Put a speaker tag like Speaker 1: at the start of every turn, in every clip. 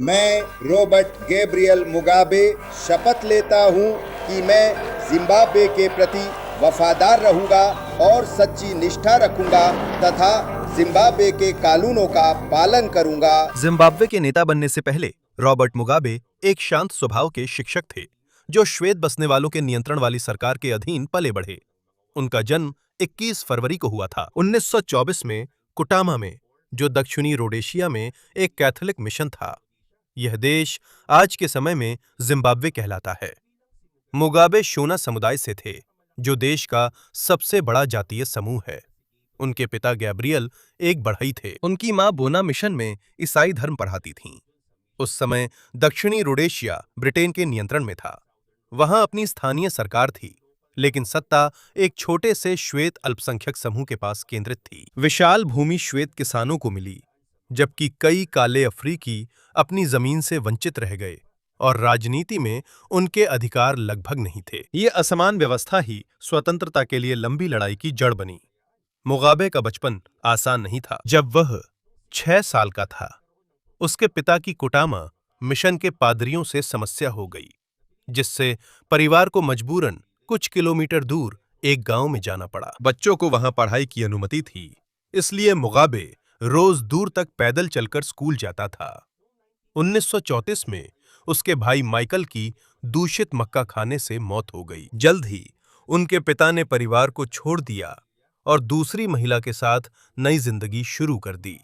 Speaker 1: मैं Robert Gabriel Mugabe शपथ लेता हूं कि मैं जिम्बाब्वे के प्रति वफादार रहूंगा और सच्ची निष्ठा रखूंगा तथा जिम्बाब्वे के कानूनों का पालन करूंगा।
Speaker 2: जिम्बाब्वे के नेता बनने से पहले रॉबर्ट मुगाबे एक शांत स्वभाव के शिक्षक थे, जो श्वेत बसने वालों के नियंत्रण वाली सरकार के अधीन पले बढ़े। उनका जन्म 21 फरवरी को हुआ था 1924 में कुटामा में, जो दक्षिणी रोडेशिया में एक कैथोलिक मिशन था। यह देश आज के समय में जिम्बाब्वे कहलाता है। मुगाबे शोना समुदाय से थे, जो देश का सबसे बड़ा जातीय समूह है। उनके पिता गैब्रियल एक बढ़ई थे। उनकी मां बोना मिशन में ईसाई धर्म पढ़ाती थीं। उस समय दक्षिणी रोडेशिया ब्रिटेन के नियंत्रण में था। वहां अपनी स्थानीय सरकार थी, लेकिन सत्ता एक छोटे से श्वेत अल्पसंख्यक समूह के पास केंद्रित थी। विशाल भूमि श्वेत किसानों को मिली, जबकि कई काले अफ्रीकी अपनी जमीन से वंचित रह गए और राजनीति में उनके अधिकार लगभग नहीं थे। ये असमान व्यवस्था ही स्वतंत्रता के लिए लंबी लड़ाई की जड़ बनी। मुगाबे का बचपन आसान नहीं था। जब वह 6 साल का था, उसके पिता की कुटामा मिशन के पादरियों से समस्या हो गई, जिससे परिवार को मजबूरन कुछ किलोमीटर दूर एक गांव में जाना पड़ा। बच्चों को वहां पढ़ाई की अनुमति थी, इसलिए मुगाबे रोज दूर तक पैदल चलकर स्कूल जाता था। 1934 में उसके भाई माइकल की दूषित मक्का खाने से मौत हो गई। जल्द ही उनके पिता ने परिवार को छोड़ दिया और दूसरी महिला के साथ नई जिंदगी शुरू कर दी।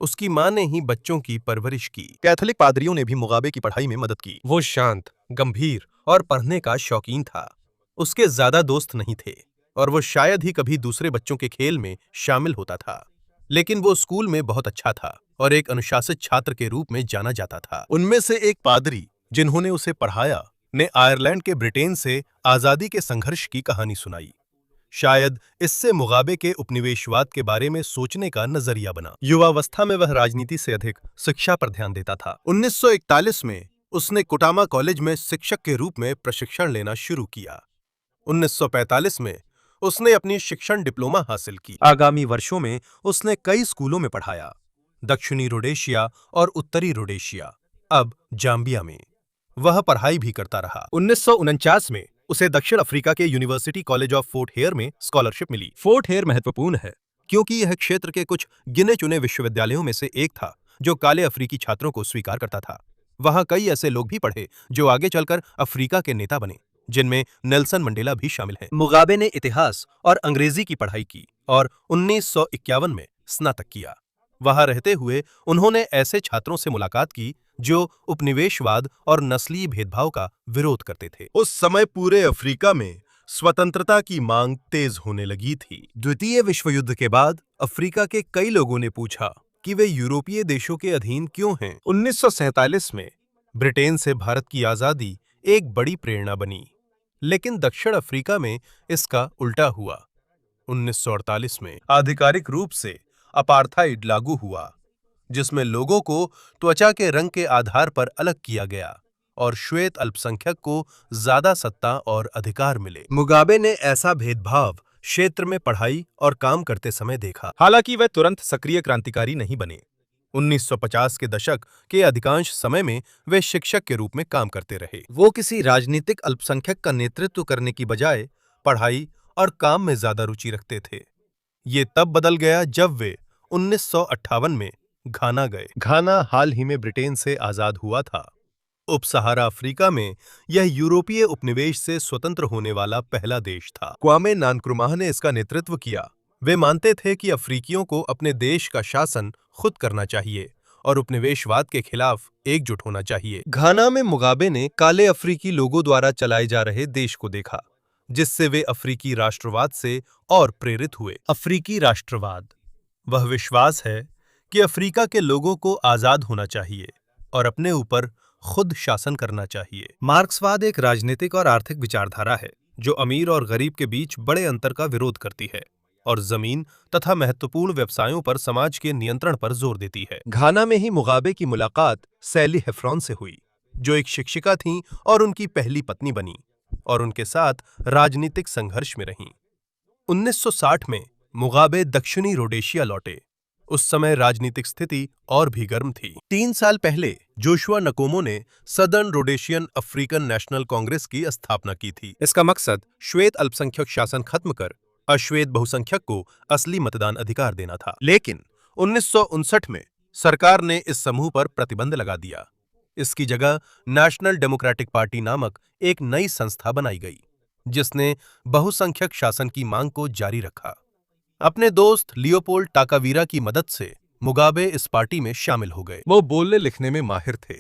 Speaker 2: उसकी मां ने ही बच्चों की परवरिश की। कैथोलिक पादरियों ने भी मुगाबे की पढ़ाई में मदद की। वो शांत, गंभीर और पढ़ने का शौकीन था। उसके ज्यादा दोस्त नहीं थे और वो शायद ही कभी दूसरे बच्चों के खेल में शामिल होता था, लेकिन वो स्कूल में बहुत अच्छा था और एक अनुशासित छात्र के रूप में जाना जाता था। उनमें से एक पादरी, जिन्होंने उसे पढ़ाया, ने आयरलैंड के ब्रिटेन से आजादी के संघर्ष की कहानी सुनाई। शायद इससे मुगाबे के उपनिवेशवाद के बारे में सोचने का नजरिया बना। युवावस्था में वह राजनीति से अधिक शिक्षा पर ध्यान देता था। 1941 में उसने कुटामा कॉलेज में शिक्षक के रूप में प्रशिक्षण लेना शुरू किया। 1945 में उसने अपनी शिक्षण डिप्लोमा हासिल की। आगामी वर्षों में उसने कई स्कूलों में पढ़ाया, दक्षिणी रोडेशिया और उत्तरी रोडेशिया, अब जाम्बिया में। वह पढ़ाई भी करता रहा। 1949 में उसे दक्षिण अफ्रीका के university college of Fort Hare में स्कॉलरशिप मिली। फोर्ट हेयर महत्वपूर्ण है क्योंकि यह क्षेत्र के कुछ गिने चुने विश्वविद्यालयों में से एक था जो काले अफ्रीकी छात्रों को स्वीकार करता था। वहां कई ऐसे लोग भी पढ़े जो आगे चलकर अफ्रीका के नेता बने, जिनमें नेल्सन मंडेला भी शामिल हैं। मुगाबे ने इतिहास और अंग्रेजी की पढ़ाई की और 1951 में स्नातक किया। वहां रहते हुए उन्होंने ऐसे छात्रों से मुलाकात की जो उपनिवेशवाद और नस्लीय भेदभाव का विरोध करते थे। उस समय पूरे अफ्रीका में स्वतंत्रता की मांग तेज होने लगी थी। द्वितीय विश्व युद्ध के बाद अफ्रीका के कई लोगों ने पूछा कि वे यूरोपीय देशों के अधीन क्यों हैं। 1947 में ब्रिटेन से भारत की आजादी एक बड़ी प्रेरणा बनी, लेकिन दक्षिण अफ्रीका में इसका उल्टा हुआ। 1948 में आधिकारिक रूप से अपार्थाइड लागू हुआ, जिसमें लोगों को त्वचा के रंग के आधार पर अलग किया गया और श्वेत अल्पसंख्यक को ज्यादा सत्ता और अधिकार मिले। मुगाबे ने ऐसा भेदभाव क्षेत्र में पढ़ाई और काम करते समय देखा। हालांकि वह तुरंत सक्रिय क्रांतिकारी नहीं बने। 1950 के दशक के अधिकांश समय में वे शिक्षक के रूप में काम करते रहे। वो किसी राजनीतिक अल्पसंख्यक का नेतृत्व करने की बजाय पढ़ाई और काम में ज्यादा रुचि रखते थे। ये तब बदल गया जब वे 1958 में घाना गए। घाना हाल ही में ब्रिटेन से आजाद हुआ था। उप सहारा अफ्रीका में यह यूरोपीय उपनिवेश से स्वतंत्र होने वाला पहला देश था। क्वामे नानक्रुमाह ने इसका नेतृत्व किया। वे मानते थे कि अफ्रीकियों को अपने देश का शासन खुद करना चाहिए और उपनिवेशवाद के खिलाफ एकजुट होना चाहिए। घाना में मुगाबे ने काले अफ्रीकी लोगों द्वारा चलाए जा रहे देश को देखा, जिससे वे अफ्रीकी राष्ट्रवाद से और प्रेरित हुए। अफ्रीकी राष्ट्रवाद वह विश्वास है कि अफ्रीका के लोगों को आजाद होना चाहिए और अपने ऊपर खुद शासन करना चाहिए। मार्क्सवाद एक राजनीतिक और आर्थिक विचारधारा है जो अमीर और गरीब के बीच बड़े अंतर का विरोध करती है और जमीन तथा महत्वपूर्ण व्यवसायों पर समाज के नियंत्रण पर जोर देती है। घाना में ही मुगाबे की मुलाकात सैली हेफ्रॉन से हुई, जो एक शिक्षिका थीं और उनकी पहली पत्नी बनी और उनके साथ राजनीतिक संघर्ष में रहीं। 1960 में मुगाबे दक्षिणी रोडेशिया लौटे उस समय राजनीतिक स्थिति और भी गर्म थी। 3 साल पहले जोशुआ नकोमो ने southern Rhodesian African national Congress की स्थापना की थी। इसका मकसद श्वेत अल्पसंख्यक शासन खत्म कर अश्वेत बहुसंख्यक को असली मतदान अधिकार देना था। लेकिन 1959 में सरकार ने इस समूह पर प्रतिबंध लगा दिया। इसकी जगह नेशनल डेमोक्रेटिक पार्टी नामक एक नई संस्था बनाई गई, जिसने बहुसंख्यक शासन की मांग को जारी रखा। अपने दोस्त लियोपोल्ड टाकावीरा की मदद से मुगाबे इस पार्टी में शामिल हो गए। वो बोलने लिखने में माहिर थे।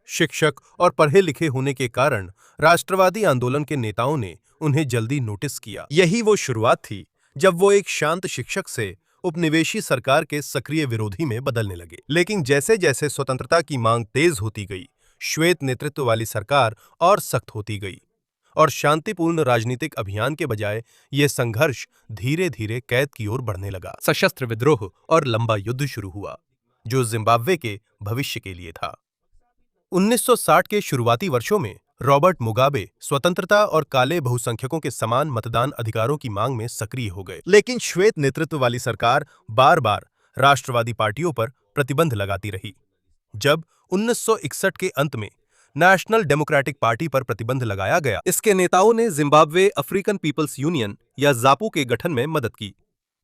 Speaker 2: शिक्षक और पढ़े लिखे होने के कारण राष्ट्रवादी आंदोलन के नेताओं ने उन्हें जल्दी नोटिस किया। यही वो शुरुआत थी जब वो एक शांत शिक्षक से उपनिवेशी सरकार के सक्रिय विरोधी में बदलने लगे। लेकिन जैसे जैसे स्वतंत्रता की मांग तेज होती गई, श्वेत नेतृत्व वाली सरकार और सख्त होती गई और शांतिपूर्ण राजनीतिक अभियान के बजाय यह संघर्ष धीरे धीरे कैद की ओर बढ़ने लगा। सशस्त्र विद्रोह और लंबा युद्ध शुरू हुआ, जो जिम्बाब्वे के भविष्य के लिए था। 1960 के शुरुआती वर्षों में रॉबर्ट मुगाबे स्वतंत्रता और काले बहुसंख्यकों के समान मतदान अधिकारों की मांग में सक्रिय हो गए। लेकिन श्वेत नेतृत्व वाली सरकार बार बार राष्ट्रवादी पार्टियों पर प्रतिबंध लगाती रही। जब 1961 के अंत में नेशनल डेमोक्रेटिक पार्टी पर प्रतिबंध लगाया गया, इसके नेताओं ने जिम्बाब्वे अफ्रीकन पीपल्स यूनियन या ज़ापू के गठन में मदद की।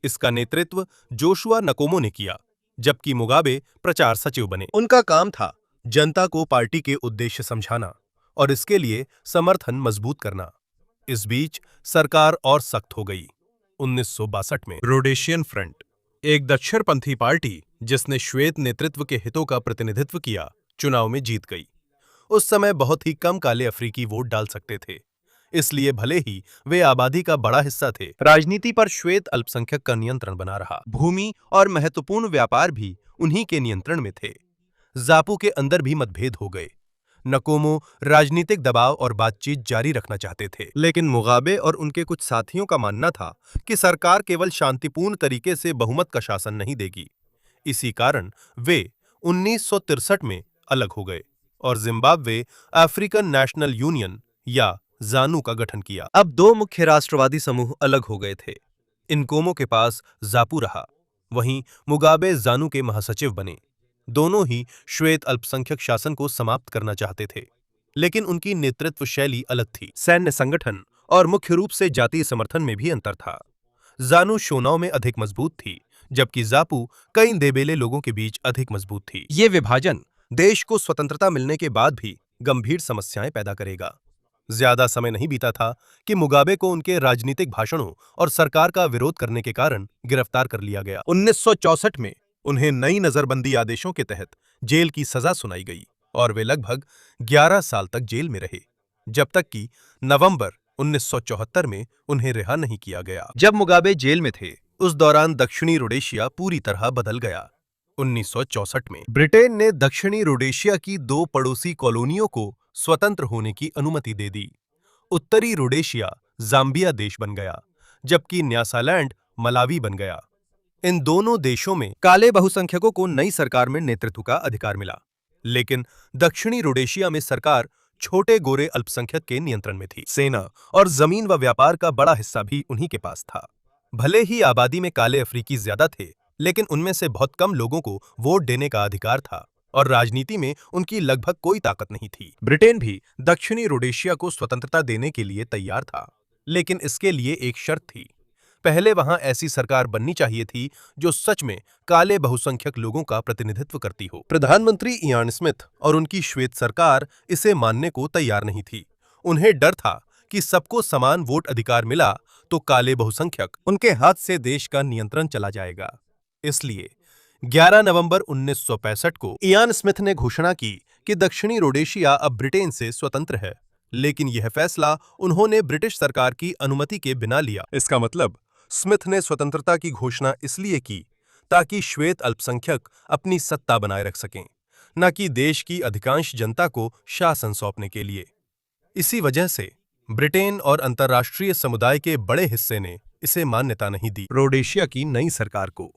Speaker 2: इसका नेतृत्व जोशुआ नकोमो ने किया, जबकि मुगाबे प्रचार सचिव बने। उनका काम था जनता को पार्टी के उद्देश्य समझाना और इसके लिए समर्थन मजबूत करना। इस बीच सरकार और सख्त हो गई। 1962 में रोडेशियन फ्रंट, एक दक्षिणपंथी पार्टी जिसने श्वेत नेतृत्व के हितों का प्रतिनिधित्व किया, चुनाव में जीत गई। उस समय बहुत ही कम काले अफ्रीकी वोट डाल सकते थे, इसलिए भले ही वे आबादी का बड़ा हिस्सा थे, राजनीति पर श्वेत अल्पसंख्यक का नियंत्रण बना रहा। भूमि और महत्वपूर्ण व्यापार भी उन्हीं के नियंत्रण में थे। ज़ापू के अंदर भी मतभेद हो गए। नकोमो राजनीतिक दबाव और बातचीत जारी रखना चाहते थे, लेकिन मुगाबे और उनके कुछ साथियों का मानना था कि सरकार केवल शांतिपूर्ण तरीके से बहुमत का शासन नहीं देगी। इसी कारण वे 1963 में अलग हो गए और जिम्बाब्वे अफ्रीकन नेशनल यूनियन या ज़ानू का गठन किया। अब दो मुख्य राष्ट्रवादी समूह अलग हो गए थे। इनकोमो के पास ज़ापू रहा, वहीं मुगाबे ज़ानू के महासचिव बने। दोनों ही श्वेत अल्पसंख्यक शासन को समाप्त करना चाहते थे, लेकिन उनकी नेतृत्व शैली अलग थी। सैन्य संगठन और मुख्य रूप से जातीय समर्थन में भी अंतर था। ज़ानू शोनाव में अधिक मजबूत थी, जबकि ज़ापू कई देबेले लोगों के बीच अधिक मजबूत थी। ये विभाजन देश को स्वतंत्रता मिलने के बाद भी गंभीर समस्याएं पैदा करेगा। ज्यादा समय नहीं बीता था कि मुगाबे को उनके राजनीतिक भाषणों और सरकार का विरोध करने के कारण गिरफ्तार कर लिया गया। 1964 में उन्हें नई नजरबंदी आदेशों के तहत जेल की सजा सुनाई गई और वे लगभग 11 साल तक जेल में रहे, जब तक कि नवंबर 1974 में उन्हें रिहा नहीं किया गया। जब मुगाबे जेल में थे, उस दौरान दक्षिणी रोडेशिया पूरी तरह बदल गया। 1964 में ब्रिटेन ने दक्षिणी रोडेशिया की 2 पड़ोसी कॉलोनियों को स्वतंत्र होने की अनुमति दे दी। उत्तरी रोडेशिया जाम्बिया देश बन गया, जबकि न्यासालैंड मलावी बन गया। इन दोनों देशों में काले बहुसंख्यकों को नई सरकार में नेतृत्व का अधिकार मिला, लेकिन दक्षिणी रोडेशिया में सरकार छोटे गोरे अल्पसंख्यक के नियंत्रण में थी। सेना और जमीन व व्यापार का बड़ा हिस्सा भी उन्हीं के पास था। भले ही आबादी में काले अफ्रीकी ज्यादा थे, लेकिन उनमें से बहुत कम लोगों को वोट देने का अधिकार था और राजनीति में उनकी लगभग कोई ताकत नहीं थी। ब्रिटेन भी दक्षिणी रोडेशिया को स्वतंत्रता देने के लिए तैयार था, लेकिन इसके लिए एक शर्त थी। पहले वहां ऐसी सरकार बननी चाहिए थी जो सच में काले बहुसंख्यक लोगों का प्रतिनिधित्व करती हो। प्रधानमंत्री इयान स्मिथ और उनकी श्वेत सरकार इसे मानने को तैयार नहीं थी। उन्हें डर था कि सबको समान वोट अधिकार मिला तो काले बहुसंख्यक उनके हाथ से देश का नियंत्रण चला जाएगा। इसलिए 11 नवंबर 1965 को इयान स्मिथ ने घोषणा की कि दक्षिणी रोडेशिया अब ब्रिटेन से स्वतंत्र है, लेकिन यह फैसला उन्होंने ब्रिटिश सरकार की अनुमति के बिना लिया। इसका मतलब स्मिथ ने स्वतंत्रता की घोषणा इसलिए की ताकि श्वेत अल्पसंख्यक अपनी सत्ता बनाए रख सकें, न कि देश की अधिकांश जनता को शासन सौंपने के लिए। इसी वजह से ब्रिटेन और अंतर्राष्ट्रीय समुदाय के बड़े हिस्से ने इसे मान्यता नहीं दी रोडेशिया की नई सरकार को।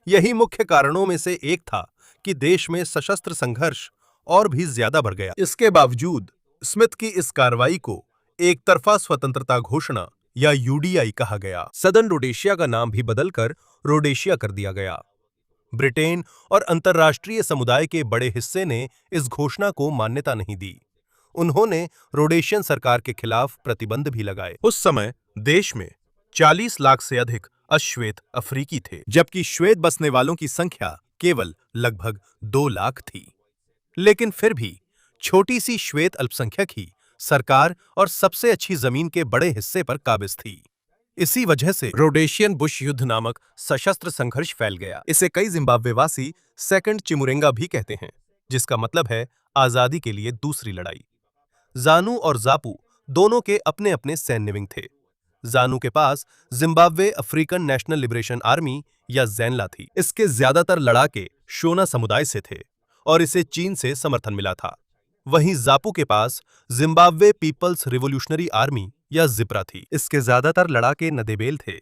Speaker 2: यही मुख्य कारणों में से एक था कि देश में सशस्त्र संघर्ष और भी ज्यादा बढ़ गया। इसके बावजूद स्मिथ की इस कार्रवाई को एक तरफा स्वतंत्रता घोषणा या यूडीआई कहा गया। सदर्न रोडेशिया का नाम भी बदलकर रोडेशिया कर दिया गया। ब्रिटेन और अंतर्राष्ट्रीय समुदाय के बड़े हिस्से ने इस घोषणा को मान्यता नहीं दी। उन्होंने रोडेशियन सरकार के खिलाफ प्रतिबंध भी लगाए। उस समय देश में 40 लाख से अधिक अश्वेत अफ्रीकी थे, जबकि श्वेत बसने वालों की संख्या केवल लगभग 2 लाख थी। लेकिन फिर भी छोटी सी श्वेत अल्पसंख्यक ही सरकार और सबसे अच्छी जमीन के बड़े हिस्से पर काबिज थी। इसी वजह से रोडेशियन बुश युद्ध नामक सशस्त्र संघर्ष फैल गया। इसे कई जिम्बाब्वेवासी सेकंड चिमुरेंगा भी कहते हैं, जिसका मतलब है आजादी के लिए दूसरी लड़ाई। जानू और जापू दोनों के अपने अपने सैन्य विंग थे। जानू के पास Zimbabwe African National Liberation Army या ज़ैनला थी। इसके ज्यादातर लड़ाके शोना समुदाय से थे और इसे चीन से समर्थन मिला था। वहीं जापू के पास जिम्बाब्वे पीपल्स रिवोल्यूशनरी आर्मी या जिप्रा थी। इसके ज्यादातर लड़ाके नदेबेल थे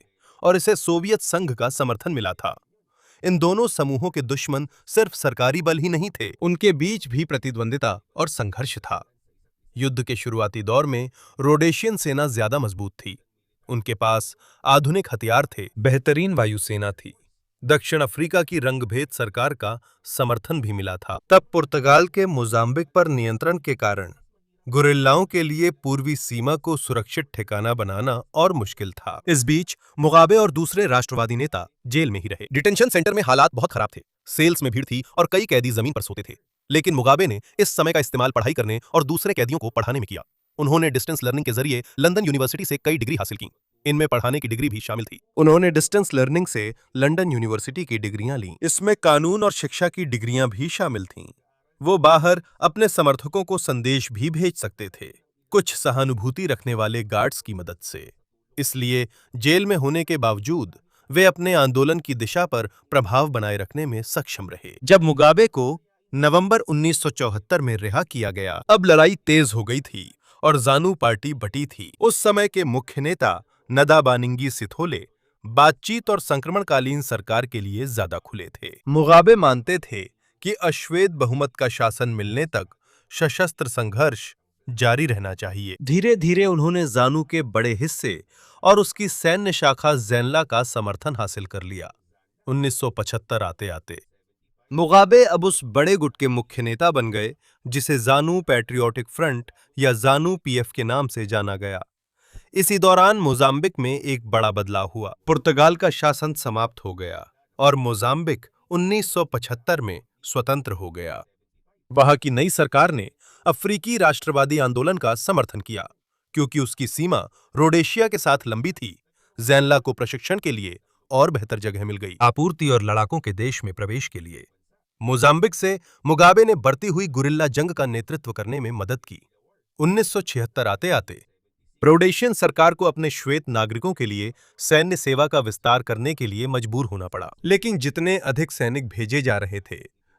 Speaker 2: और इसे सोवियत संघ का समर्थन मिला था। इन दोनों समूहों के दुश्मन सिर्फ सरकारी बल ही नहीं थे, उनके बीच भी प्रतिद्वंदिता और संघर्ष था। युद्ध के शुरुआती दौर में रोडेशियन सेना ज्यादा मजबूत थी। उनके पास आधुनिक हथियार थे, बेहतरीन वायुसेना थी। दक्षिण अफ्रीका की रंगभेद सरकार का समर्थन भी मिला था। तब पुर्तगाल के मोजाम्बिक पर नियंत्रण के कारण गुरिल्लाओं के लिए पूर्वी सीमा को सुरक्षित ठिकाना बनाना और मुश्किल था। इस बीच मुगाबे और दूसरे राष्ट्रवादी नेता जेल में ही रहे। डिटेंशन सेंटर में हालात बहुत खराब थे। सेल्स में भीड़ थी और कई कैदी जमीन पर सोते थे। लेकिन मुगाबे ने इस समय का इस्तेमाल पढ़ाई करने और दूसरे कैदियों को पढ़ाने में किया। उन्होंने डिस्टेंस लर्निंग के जरिए लंदन यूनिवर्सिटी से कई डिग्री हासिल की। इनमें पढ़ाने की डिग्री भी शामिल थी। उन्होंने डिस्टेंस लर्निंग से लंदन यूनिवर्सिटी की डिग्रियां लीं। इसमें कानून और शिक्षा की डिग्रियां भी शामिल थीं। वो बाहर अपने समर्थकों को संदेश भी भेज सकते थे, कुछ सहानुभूति रखने वाले गार्ड्स की मदद से। इसलिए जेल में होने के बावजूद वे अपने आंदोलन की दिशा पर प्रभाव बनाए रखने में सक्षम रहे। जब मुगाबे को नवंबर 1974 में रिहा किया गया, अब लड़ाई तेज हो गई थी और जानू पार्टी बटी थी। उस समय के मुख्य नेता नदाबानिंगी सिथोले बातचीत और संक्रमणकालीन सरकार के लिए ज्यादा खुले थे। मुगाबे मानते थे कि अश्वेत बहुमत का शासन मिलने तक सशस्त्र संघर्ष जारी रहना चाहिए। धीरे धीरे उन्होंने जानू के बड़े हिस्से और उसकी सैन्य शाखा ज़ैनला का समर्थन हासिल कर लिया। 1975 आते आते मुगाबे अब उस बड़े गुट के मुख्य नेता बन गए जिसे जानू पैट्रियोटिक फ्रंट या जानू पीएफ के नाम से जाना गया। इसी दौरान मोजाम्बिक में एक बड़ा बदलाव हुआ। पुर्तगाल का शासन समाप्त हो गया और मोजाम्बिक 1975 में स्वतंत्र हो गया। वहां की नई सरकार ने अफ्रीकी राष्ट्रवादी आंदोलन का समर्थन किया क्योंकि उसकी सीमा रोडेशिया के साथ लंबी थी। ज़ैनला को प्रशिक्षण के लिए और बेहतर जगह मिल गई, आपूर्ति और लड़ाकों के देश में प्रवेश के लिए। मोजाम्बिक से मुगाबे ने बढ़ती हुई गुरिल्ला जंग का नेतृत्व करने में मदद की। 1976 आते आते रोडेशियन सरकार को अपने श्वेत नागरिकों के लिए सैन्य सेवा का विस्तार करने के लिए मजबूर होना पड़ा। लेकिन जितने अधिक सैनिक भेजे जा रहे थे,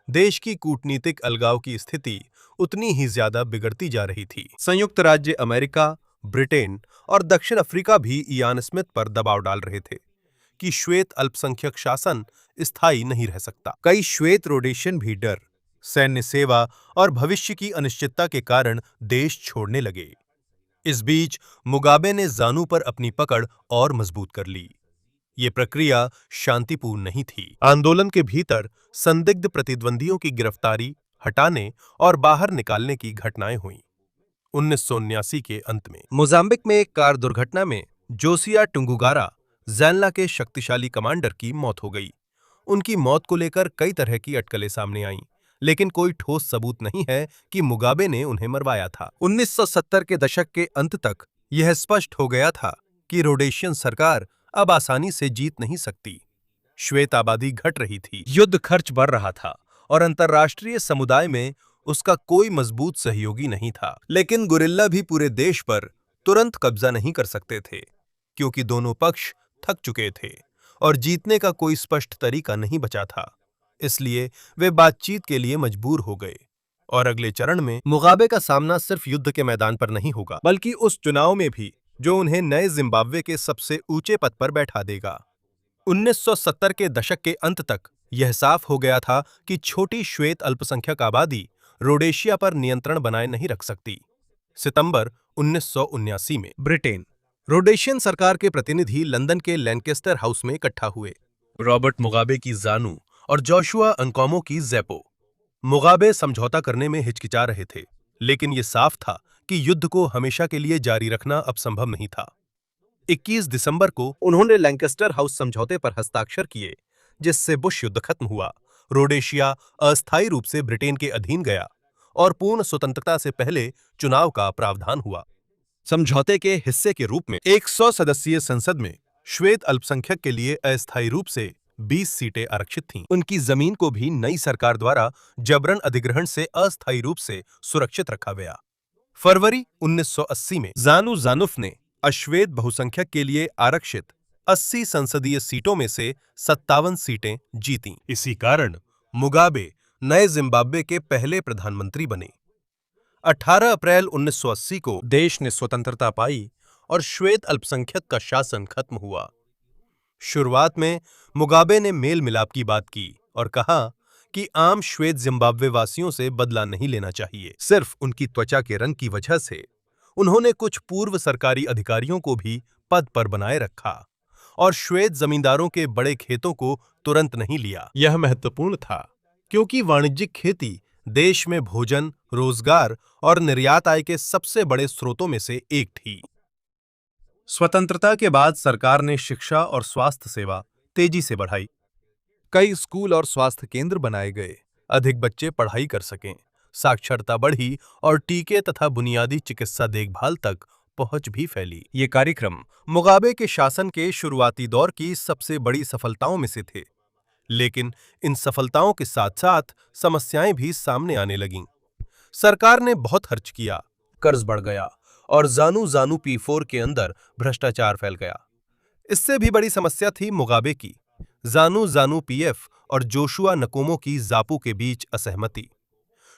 Speaker 2: देश की कूटनीतिक अलगाव की स्थिति उतनी ही ज्यादा बिगड़ती जा रही थी। संयुक्त राज्य अमेरिका, ब्रिटेन और दक्षिण अफ्रीका भी इयान स्मिथ पर दबाव डाल रहे थे कि श्वेत अल्पसंख्यक शासन स्थायी नहीं रह सकता। कई श्वेत रोडेशियन भी डर, सैन्य सेवा और भविष्य की अनिश्चितता के कारण देश छोड़ने लगे। इस बीच मुगाबे ने जानू पर अपनी पकड़ और मजबूत कर ली। ये प्रक्रिया शांतिपूर्ण नहीं थी। आंदोलन के भीतर संदिग्ध प्रतिद्वंदियों की गिरफ्तारी, हटाने और बाहर निकालने की घटनाएं हुईं। 1979 के अंत में मोजाम्बिक में एक कार दुर्घटना में जोसिया टुंगुगारा, ज़ैनला के शक्तिशाली कमांडर की मौत हो गई। उनकी मौत को लेकर कई तरह की अटकलें सामने आईं, लेकिन कोई ठोस सबूत नहीं है कि मुगाबे ने उन्हें मरवाया था। 1970 के दशक के अंत तक यह स्पष्ट हो गया था कि रोडेशियन सरकार अब आसानी से जीत नहीं सकती। श्वेत आबादी घट रही थी, युद्ध खर्च बढ़ रहा था और अंतर्राष्ट्रीय समुदाय में उसका कोई मजबूत सहयोगी नहीं था। लेकिन गुरिल्ला भी पूरे देश पर तुरंत कब्जा नहीं कर सकते थे क्योंकि दोनों पक्ष थक चुके थे और जीतने का कोई स्पष्ट तरीका नहीं बचा था। इसलिए वे बातचीत के लिए मजबूर हो गए और अगले चरण में मुगाबे का सामना सिर्फ युद्ध के मैदान पर नहीं होगा, बल्कि उस चुनाव में भी जो उन्हें नए जिम्बाब्वे के सबसे ऊंचे पद पर बैठा देगा। 1970 के दशक के अंत तक यह साफ हो गया था कि छोटी श्वेत अल्पसंख्यक आबादी रोडेशिया पर नियंत्रण बनाए नहीं रख सकती। सितंबर 1979 में ब्रिटेन रोडेशियन सरकार के प्रतिनिधि लंदन के लैनकेस्टर हाउस में इकट्ठा हुए। रॉबर्ट मुगाबे की जानू और जोशुआ नकोमो की ज़ैपो। मुगाबे समझौता करने में हिचकिचा रहे थे, लेकिन यह साफ था कि युद्ध को हमेशा के लिए जारी रखना अब संभव नहीं था। 21 दिसंबर को उन्होंने लैंकेस्टर हाउस समझौते पर हस्ताक्षर किए, जिससे बुश युद्ध खत्म हुआ, रोडेशिया अस्थायी रूप से ब्रिटेन के अधीन गया और पूर्ण स्वतंत्रता से पहले चुनाव का प्रावधान हुआ। समझौते के हिस्से के रूप में 100 सदस्यीय संसद में श्वेत अल्पसंख्यक के लिए अस्थायी रूप से 20 सीटें आरक्षित थीं। उनकी जमीन को भी नई सरकार द्वारा जबरन अधिग्रहण से अस्थायी रूप से सुरक्षित रखा गया। फरवरी 1980 में ज़ानू ज़ानुफ ने अश्वेत बहुसंख्यक के लिए आरक्षित 80 संसदीय सीटों में से 57 सीटें जीतीं। इसी कारण मुगाबे नए जिम्बाब्वे के पहले प्रधानमंत्री बने। 18 अप्रैल 1980 को देश ने स्वतंत्रता पाई और श्वेत अल्पसंख्यक का शासन खत्म हुआ। शुरुआत में मुगाबे ने मेल मिलाप की बात की और कहा कि आम श्वेत जिम्बाब्वे वासियों से बदला नहीं लेना चाहिए। सिर्फ उनकी त्वचा के रंग की वजह से उन्होंने कुछ पूर्व सरकारी अधिकारियों को भी पद पर बनाए रखा और श्वेत जमींदारों के बड़े खेतों को तुरंत नहीं लिया। यह महत्वपूर्ण था क्योंकि वाणिज्यिक खेती देश में भोजन, रोजगार और निर्यात आय के सबसे बड़े स्रोतों में से एक थी। स्वतंत्रता के बाद सरकार ने शिक्षा और स्वास्थ्य सेवा तेजी से बढ़ाई। कई स्कूल और स्वास्थ्य केंद्र बनाए गए, अधिक बच्चे पढ़ाई कर सकें, साक्षरता बढ़ी और टीके तथा बुनियादी चिकित्सा देखभाल तक पहुंच भी फैली। ये कार्यक्रम मुगाबे के शासन के शुरुआती दौर की सबसे बड़ी सफलताओं में से थे, लेकिन इन सफलताओं के साथ-साथ समस्याएं भी सामने आने लगीं। सरकार ने बहुत खर्च किया, कर्ज बढ़ गया और ज़ानू P4 के अंदर भ्रष्टाचार फैल गया। इससे भी बड़ी समस्या थी मुगाबे की ज़ानू PF और जोशुआ नकोमो की ज़ापू के बीच असहमति।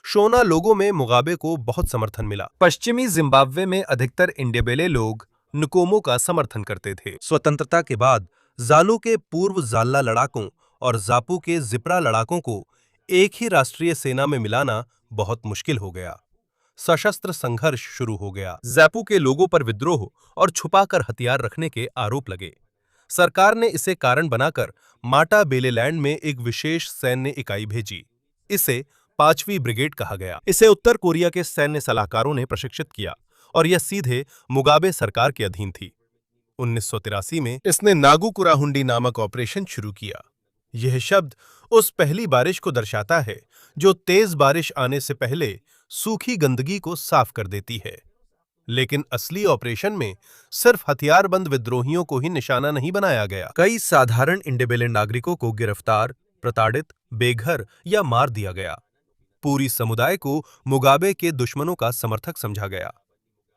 Speaker 2: शोना लोगों में मुगाबे को बहुत समर्थन मिला। पश्चिमी जिम्बाब्वे में अधिकतर इंडेबेले लोग नकोमो का समर्थन करते थे। स्वतंत्रता के बाद ज़ानू के पूर्व ज़ाल्ला लड़ाकों और ज़ापू के ज़िप्रा लड़ाकों को एक ही राष्ट्रीय सेना में मिलाना बहुत मुश्किल हो गया। सशस्त्र संघर्ष शुरू हो गया। ज़ापू के लोगों पर विद्रोह और छुपाकर हथियार रखने के आरोप लगे। सरकार ने इसे कारण बनाकर माटा बेलेलैंड में एक विशेष सैन्य इकाई भेजी। इसे 5वीं ब्रिगेड कहा गया। इसे उत्तर कोरिया के सैन्य सलाहकारों ने प्रशिक्षित किया और यह सीधे मुगाबे सरकार के अधीन थी। 1983 में इसने नागुकुराहुंडी नामक ऑपरेशन शुरू किया। यह शब्द उस पहली बारिश को दर्शाता है जो तेज बारिश आने से पहले सूखी गंदगी को साफ कर देती है। लेकिन असली ऑपरेशन में सिर्फ हथियारबंद विद्रोहियों को ही निशाना नहीं बनाया गया। कई साधारण इंडेबेले नागरिकों को गिरफ्तार, प्रताड़ित, बेघर या मार दिया गया। पूरी समुदाय को मुगाबे के दुश्मनों का समर्थक समझा गया।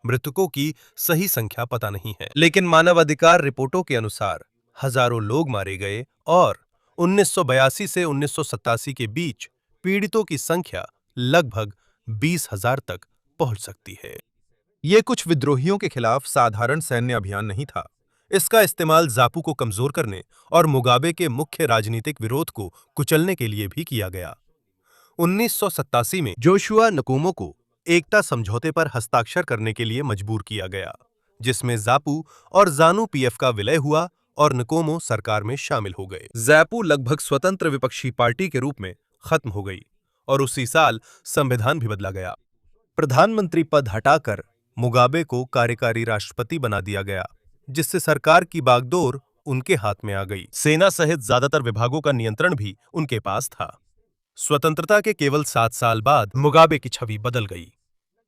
Speaker 2: मृतकों की सही संख्या पता नहीं है, लेकिन मानवाधिकार रिपोर्टों के अनुसार हजारों लोग मारे गए और 1982 से 1987 के बीच पीड़ितों की संख्या लगभग 20,000 तक पहुंच सकती है। ये कुछ विद्रोहियों के खिलाफ साधारण सैन्य अभियान नहीं था। इसका इस्तेमाल ज़ापू को कमजोर करने और मुगाबे के मुख्य राजनीतिक विरोध को कुचलने के लिए भी किया गया। 1987 में जोशुआ नकोमो को एकता समझौते पर हस्ताक्षर करने के लिए मजबूर किया गया, जिसमें ज़ापू और ज़ानू PF का विलय हुआ और नकोमो सरकार में शामिल हो गए। ज़ापू लगभग स्वतंत्र विपक्षी पार्टी के रूप में खत्म हो गई और उसी साल संविधान भी बदला गया। प्रधानमंत्री पद हटाकर मुगाबे को कार्यकारी राष्ट्रपति बना दिया गया, जिससे सरकार की बागडोर उनके हाथ में आ गई। सेना सहित ज्यादातर विभागों का नियंत्रण भी उनके पास था। स्वतंत्रता के केवल 7 साल बाद मुगाबे की छवि बदल गई।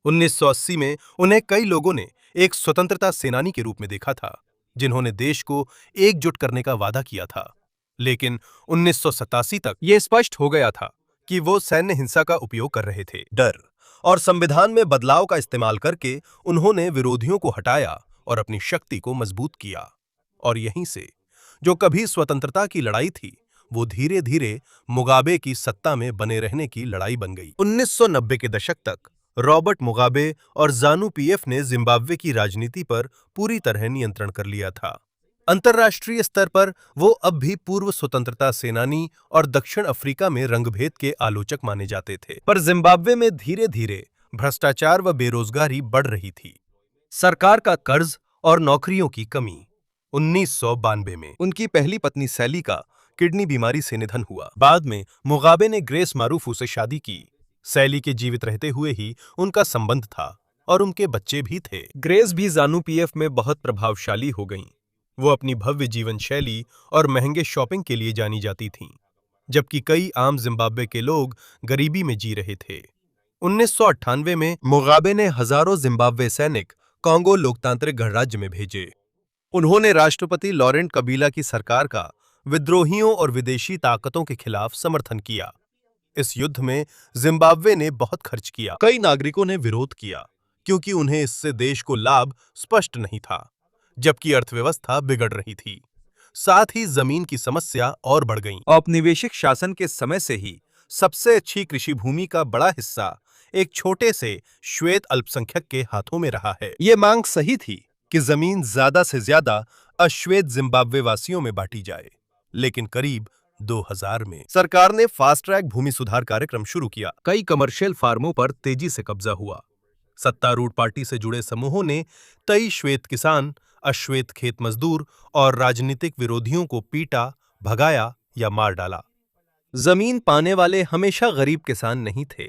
Speaker 2: 1980 में उन्हें कई लोगों ने एक स्वतंत्रता सेनानी के रूप में देखा था, जिन्होंने देश को एकजुट करने का वादा किया था। लेकिन 1987 तक यह स्पष्ट हो गया था कि वो सैन्य हिंसा का उपयोग कर रहे थे। डर और संविधान में बदलाव का इस्तेमाल करके उन्होंने विरोधियों को हटाया और अपनी शक्ति को मजबूत किया। और यहीं से जो कभी स्वतंत्रता की लड़ाई थी, वो धीरे धीरे मुगाबे की सत्ता में बने रहने की लड़ाई बन गई। 1990 के दशक तक रॉबर्ट मुगाबे और ज़ानू PF ने जिम्बाब्वे की राजनीति पर पूरी तरह नियंत्रण कर लिया था। अंतर्राष्ट्रीय स्तर पर वो अब भी पूर्व स्वतंत्रता सेनानी और दक्षिण अफ्रीका में रंगभेद के आलोचक माने जाते थे। पर जिम्बाब्वे में धीरे धीरे भ्रष्टाचार व बेरोजगारी बढ़ रही थी। सरकार का कर्ज और नौकरियों की कमी। 1992 में उनकी पहली पत्नी सैली का किडनी बीमारी से निधन हुआ। बाद में मुगाबे ने ग्रेस मारूफू से शादी की। सैली के जीवित रहते हुए ही उनका संबंध था और उनके बच्चे भी थे। ग्रेस भी ज़ानू पीएफ में बहुत प्रभावशाली हो गईं। वो अपनी भव्य जीवन शैली और महंगे शॉपिंग के लिए जानी जाती थीं, जबकि कई आम जिम्बाब्वे के लोग गरीबी में जी रहे थे। 1998 में मुगाबे ने हजारों जिम्बाब्वे सैनिक कॉन्गो लोकतांत्रिक गणराज्य में भेजे। उन्होंने राष्ट्रपति लॉरेंट कबीला की सरकार का विद्रोहियों और विदेशी ताकतों के खिलाफ समर्थन किया। इस युद्ध में जिम्बाब्वे ने बहुत खर्च किया। कई नागरिकों ने विरोध किया क्योंकि उन्हें इससे देश को लाभ स्पष्ट नहीं था, जबकि अर्थव्यवस्था बिगड़ रही थी। साथ ही जमीन की समस्या और बढ़ गई। औपनिवेशिक शासन के समय से ही सबसे अच्छी कृषि भूमि का बड़ा हिस्सा एक छोटे से श्वेत अल्पसंख्यक के हाथों में रहा है। ये मांग सही थी कि जमीन ज्यादा से ज्यादा अश्वेत जिम्बाब्वे वासियों में बांटी जाए, लेकिन करीब 2000 में सरकार ने फास्ट ट्रैक भूमि सुधार कार्यक्रम शुरू किया। कई कमर्शियल फार्मों पर तेजी से कब्जा हुआ। सत्तारूढ़ पार्टी से जुड़े समूहों ने कई श्वेत किसान, अश्वेत खेत मजदूर और राजनीतिक विरोधियों को पीटा, भगाया या मार डाला। जमीन पाने वाले हमेशा गरीब किसान नहीं थे।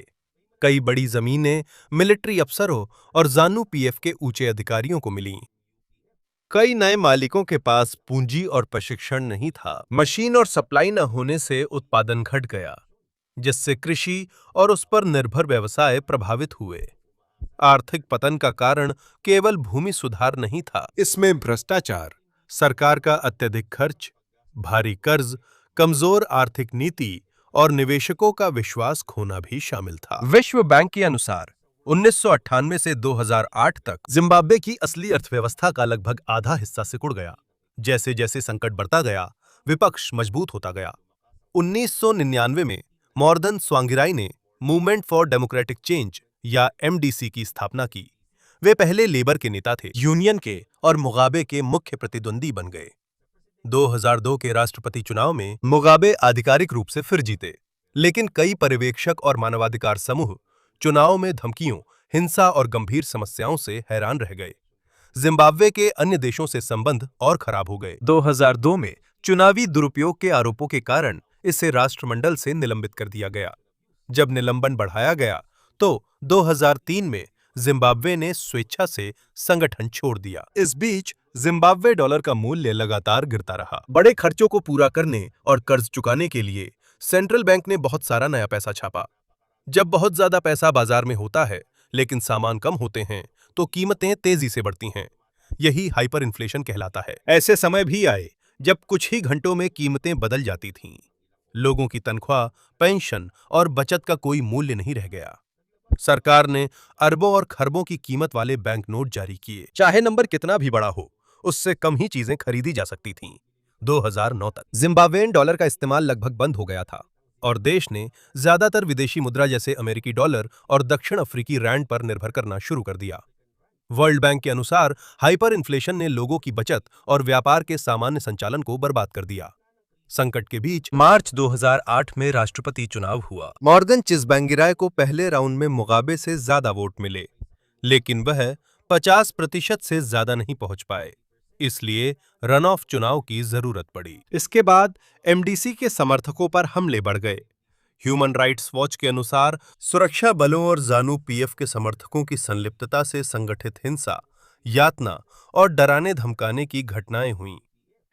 Speaker 2: कई बड़ी जमीनें मिलिट्री अफसरों और ज़ानू पीएफ के ऊंचे अधिकारियों को मिलीं। कई नए मालिकों के पास पूंजी और प्रशिक्षण नहीं था। मशीन और सप्लाई न होने से उत्पादन घट गया, जिससे कृषि और उस पर निर्भर व्यवसाय प्रभावित हुए। आर्थिक पतन का कारण केवल भूमि सुधार नहीं था, इसमें भ्रष्टाचार, सरकार का अत्यधिक खर्च, भारी कर्ज, कमजोर आर्थिक नीति और निवेशकों का विश्वास खोना भी शामिल था। विश्व बैंक के अनुसार 1998 से 2008 तक जिम्बाब्वे की असली अर्थव्यवस्था का लगभग आधा हिस्सा सिकुड़ गया। जैसे जैसे संकट बढ़ता गया, विपक्ष मजबूत होता गया। 1999 में मॉर्गन स्वांगिराई ने मूवमेंट फॉर डेमोक्रेटिक चेंज या एमडीसी की स्थापना की। वे पहले लेबर के नेता थे, यूनियन के और मुगाबे के मुख्य प्रतिद्वंदी बन गए। 2002 के राष्ट्रपति चुनाव में मुगाबे आधिकारिक रूप से फिर जीते, लेकिन कई पर्यवेक्षक और मानवाधिकार समूह चुनाव में धमकियों, हिंसा और गंभीर समस्याओं से हैरान रह गए। जिम्बाब्वे के अन्य देशों से संबंध और खराब हो गए। 2002 में चुनावी दुरुपयोग के आरोपों के कारण इसे राष्ट्रमंडल से निलंबित कर दिया गया। जब निलंबन बढ़ाया गया तो 2003 में जिम्बाब्वे ने स्वेच्छा से संगठन छोड़ दिया। इस बीच जिम्बाब्वे डॉलर का मूल्य लगातार गिरता रहा। बड़े खर्चों को पूरा करने और कर्ज चुकाने के लिए सेंट्रल बैंक ने बहुत सारा नया पैसा छापा। जब बहुत ज्यादा पैसा बाजार में होता है लेकिन सामान कम होते हैं तो कीमतें तेजी से बढ़ती हैं। यही हाइपर इन्फ्लेशन कहलाता है। ऐसे समय भी आए जब कुछ ही घंटों में कीमतें बदल जाती थीं। लोगों की तनख्वाह, पेंशन और बचत का कोई मूल्य नहीं रह गया। सरकार ने अरबों और खरबों की कीमत वाले बैंक नोट जारी किए। चाहे नंबर कितना भी बड़ा हो, उससे कम ही चीजें खरीदी जा सकती थीं। 2009 तक जिम्बाब्वेन डॉलर का इस्तेमाल लगभग बंद हो गया था और देश ने ज्यादातर विदेशी मुद्रा जैसे अमेरिकी डॉलर और दक्षिण अफ्रीकी रैंड पर निर्भर करना शुरू कर दिया। वर्ल्ड बैंक के अनुसार हाइपर इन्फ्लेशन ने लोगों की बचत और व्यापार के सामान्य संचालन को बर्बाद कर दिया। संकट के बीच मार्च 2008 में राष्ट्रपति चुनाव हुआ। मॉर्गन चिज़बांगिराई को पहले राउंड में मुगाबे से ज्यादा वोट मिले, लेकिन वह 50% से ज्यादा नहीं पहुंच पाए। इसलिए रन ऑफ चुनाव की जरूरत पड़ी। इसके बाद एमडीसी के समर्थकों पर हमले बढ़ गए। ह्यूमन राइट्स वॉच के अनुसार सुरक्षा बलों और ज़ानू पीएफ के समर्थकों की संलिप्तता से संगठित हिंसा, यातना और डराने धमकाने की घटनाएं हुईं।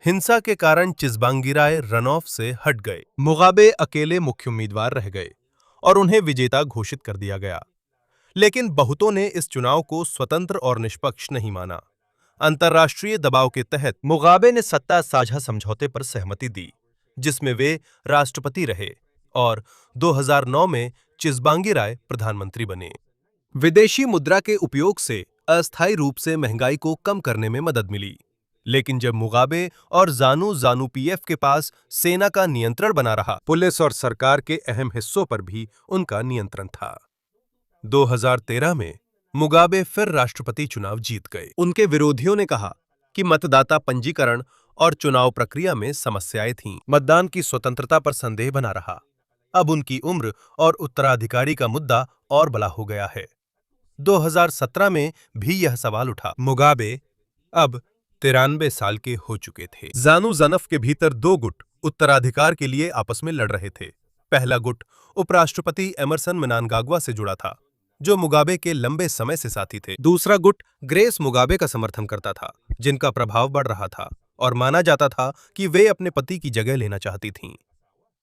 Speaker 2: हिंसा के कारण चिज़बांगिराई रन ऑफ से हट गए। मुगाबे अकेले मुख्य उम्मीदवार रह गए और उन्हें विजेता घोषित कर दिया गया। लेकिन बहुतों ने इस चुनाव को स्वतंत्र और निष्पक्ष नहीं माना। अंतर्राष्ट्रीय दबाव के तहत मुगाबे ने सत्ता साझा समझौते पर सहमति दी, जिसमें वे राष्ट्रपति रहे और 2009 में चिज़बांगिराई प्रधानमंत्री बने। विदेशी मुद्रा के उपयोग से अस्थायी रूप से महंगाई को कम करने में मदद मिली, लेकिन जब मुगाबे और ज़ानू पीएफ के पास सेना का नियंत्रण बना रहा, पुलिस और सरकार के अहम हिस्सों पर भी उनका नियंत्रण था। 2013 में मुगाबे फिर राष्ट्रपति चुनाव जीत गए। उनके विरोधियों ने कहा कि मतदाता पंजीकरण और चुनाव प्रक्रिया में समस्याएं थीं। मतदान की स्वतंत्रता पर संदेह बना रहा। अब उनकी उम्र और उत्तराधिकारी का मुद्दा और बड़ा हो गया है। 2017 में भी यह सवाल उठा। मुगाबे अब 93 साल के हो चुके थे। ज़ानू ज़नफ के भीतर दो गुट उत्तराधिकार के लिए आपस में लड़ रहे थे। पहला गुट उपराष्ट्रपति एमरसन मनांगाग्वा से जुड़ा था, जो मुगाबे के लंबे समय से साथी थे। दूसरा गुट ग्रेस मुगाबे का समर्थन करता था, जिनका प्रभाव बढ़ रहा था और माना जाता था कि वे अपने पति की जगह लेना चाहती थीं।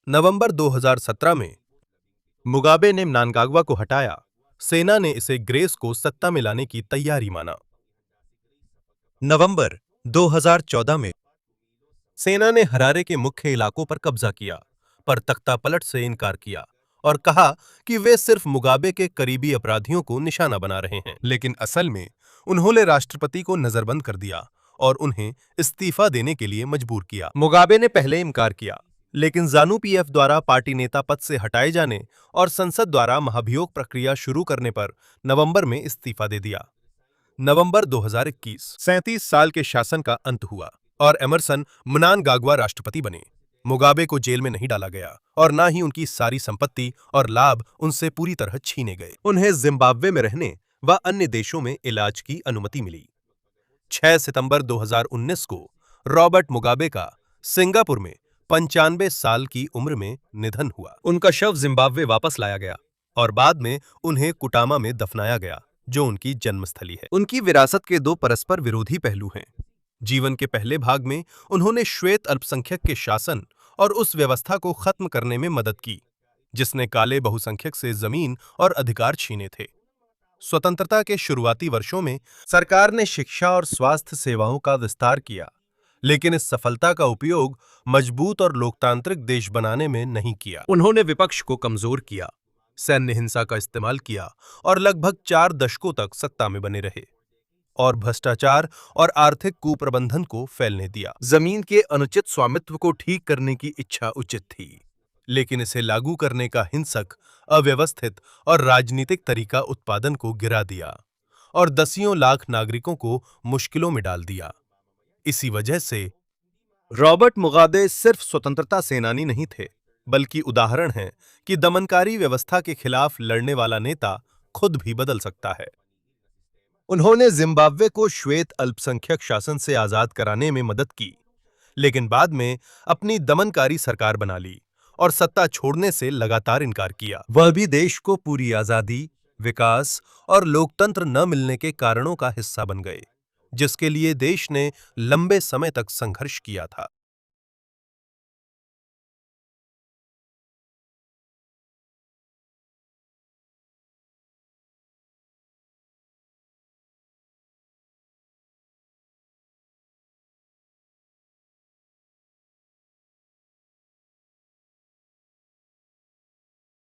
Speaker 2: नवंबर 2017 में मुगाबे ने मनांगाग्वा को हटाया। सेना ने इसे ग्रेस को सत्ता में लाने की तैयारी माना। नवंबर 2014 में सेना ने हरारे के मुख्य इलाकों पर कब्जा किया, पर तख्तापलट से इनकार किया और कहा कि वे सिर्फ मुगाबे के करीबी अपराधियों को निशाना बना रहे हैं। लेकिन असल में उन्होंने राष्ट्रपति को नजरबंद कर दिया और उन्हें इस्तीफा देने के लिए मजबूर किया। मुगाबे ने पहले इनकार किया, लेकिन ज़ानू-पीएफ द्वारा पार्टी नेता पद से हटाए जाने और संसद द्वारा महाभियोग प्रक्रिया शुरू करने पर नवंबर में इस्तीफा दे दिया। नवंबर 2021 37 साल के शासन का अंत हुआ और एमरसन मनांगाग्वा राष्ट्रपति बने। मुगाबे को जेल में नहीं डाला गया और ना ही उनकी सारी संपत्ति और लाभ उनसे पूरी तरह छीने गए। उन्हें जिम्बाब्वे में रहने व अन्य देशों में इलाज की अनुमति मिली। 6 सितंबर 2019 को रॉबर्ट मुगाबे का सिंगापुर में 95 साल की उम्र में निधन हुआ। उनका शव जिम्बाब्वे वापस लाया गया और बाद में उन्हें कुटामा में दफनाया गया, जो उनकी जन्मस्थली है। उनकी विरासत के दो परस्पर विरोधी पहलू हैं। जीवन के पहले भाग में उन्होंने श्वेत अल्पसंख्यक के शासन और उस व्यवस्था को खत्म करने में मदद की, जिसने काले बहुसंख्यक से जमीन और अधिकार छीने थे। स्वतंत्रता के शुरुआती वर्षों में सरकार ने शिक्षा और स्वास्थ्य सेवाओं का विस्तार किया, लेकिन इस सफलता का उपयोग मजबूत और लोकतांत्रिक देश बनाने में नहीं किया। उन्होंने विपक्ष को कमजोर किया, सैन्य हिंसा का इस्तेमाल किया और लगभग 4 दशकों तक सत्ता में बने रहे और भ्रष्टाचार और आर्थिक कुप्रबंधन को फैलने दिया। जमीन के अनुचित स्वामित्व को ठीक करने की इच्छा उचित थी, लेकिन इसे लागू करने का हिंसक, अव्यवस्थित और राजनीतिक तरीका उत्पादन को गिरा दिया और दसियों लाख नागरिकों को मुश्किलों में डाल दिया। इसी वजह से रॉबर्ट मुगाबे सिर्फ स्वतंत्रता सेनानी नहीं थे, बल्कि उदाहरण है कि दमनकारी व्यवस्था के खिलाफ लड़ने वाला नेता खुद भी बदल सकता है। उन्होंने जिम्बाब्वे को श्वेत अल्पसंख्यक शासन से आजाद कराने में मदद की, लेकिन बाद में अपनी दमनकारी सरकार बना ली और सत्ता छोड़ने से लगातार इनकार किया। वह भी देश को पूरी आजादी, विकास और लोकतंत्र न मिलने के कारणों का हिस्सा बन गए, जिसके लिए देश ने लंबे समय तक संघर्ष किया था।